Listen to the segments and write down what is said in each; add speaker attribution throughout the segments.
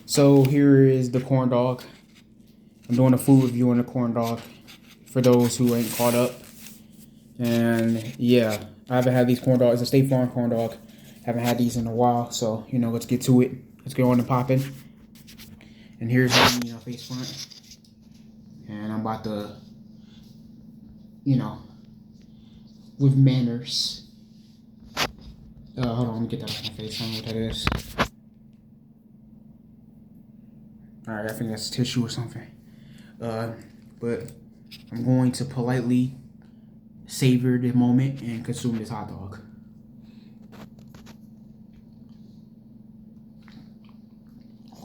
Speaker 1: So here is the corn dog. I'm doing a food review on the corn dog for those who ain't caught up. And yeah, I haven't had these corn dogs. It's a State Farm corn dog. Haven't had these in a while, so let's get to it. Let's get on and popping. And here's me, face front. And I'm about to, with manners. Hold on, let me get that off my face. I don't know what that is. Alright, I think that's tissue or something. But I'm going to politely savor the moment and consume this hot dog.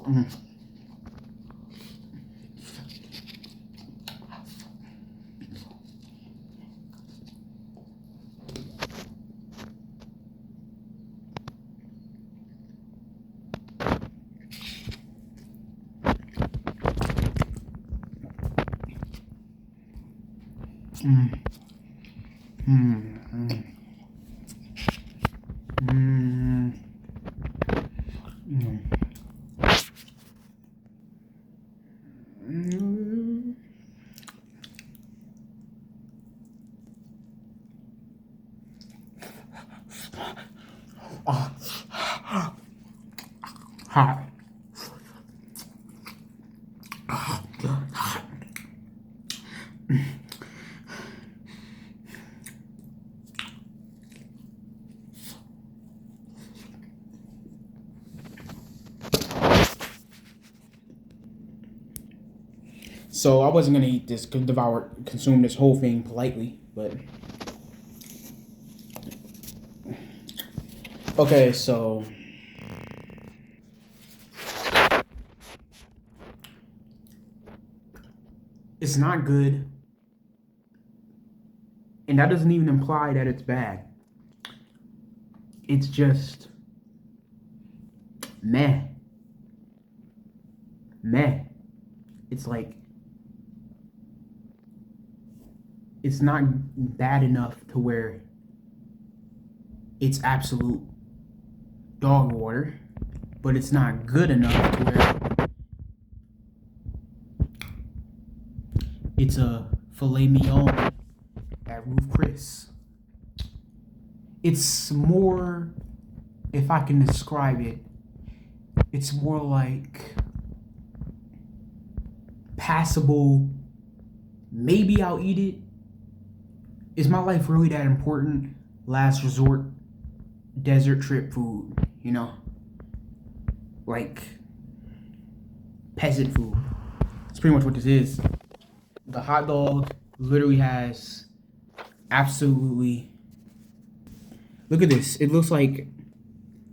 Speaker 1: Mm. Mm. Mm. Mm. Mm. Mm. Mm. Hot. So I wasn't gonna eat this, consume this whole thing politely, but okay. So it's not good, and that doesn't even imply that it's bad. It's just meh, meh. It's like it's not bad enough to where it's absolute dog water, but it's not good enough to where it's a filet mignon at Ruth Chris. It's more, if I can describe it, it's more like passable. Maybe I'll eat it. Is my life really that important? Last resort, desert trip food, like peasant food. That's pretty much what this is. The hot dog literally has absolutely. Look at this. It looks like.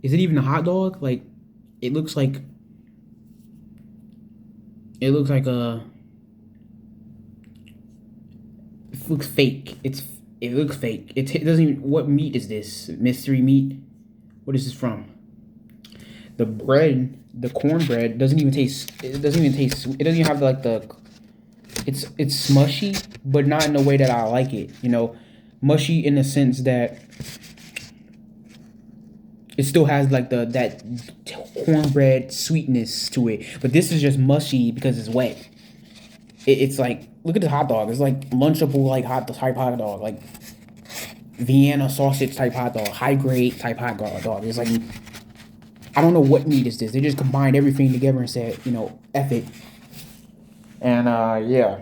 Speaker 1: Is it even a hot dog? Like, it looks like. It looks like a. It looks fake. It looks fake. It doesn't even. What meat is this? Mystery meat. What is this from? The bread, the cornbread doesn't even taste. It doesn't even taste. It doesn't even have like the. It's smushy, but not in the way that I like it. Mushy in the sense that it still has like that cornbread sweetness to it. But this is just mushy because it's wet. It's like, look at the hot dog. It's like lunchable, like type hot dog, like Vienna sausage type hot dog, high grade type hot dog. It's like, I don't know what meat is this. They just combined everything together and said, F it. And yeah,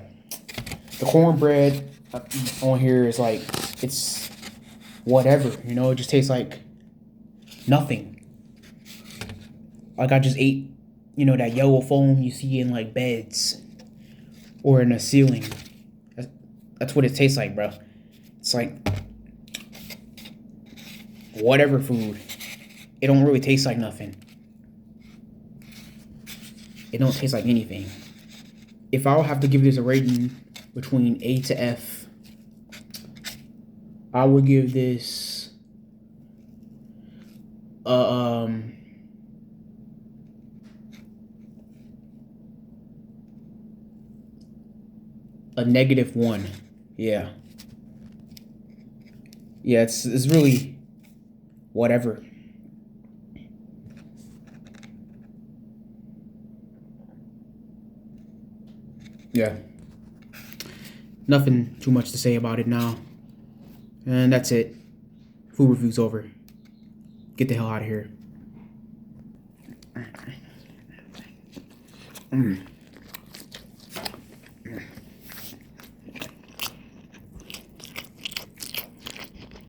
Speaker 1: the cornbread on here is like, it's whatever. It just tastes like nothing. Like I just ate, that yellow foam you see in like beds or in a ceiling. That's what it tastes like, bro. It's like whatever food. It don't really taste like nothing. It don't taste like anything. If I would have to give this a rating between A to F, I would give this a -1. Yeah. Yeah, it's really whatever. Yeah. Nothing too much to say about it now. And that's it. Food review's over. Get the hell out of here.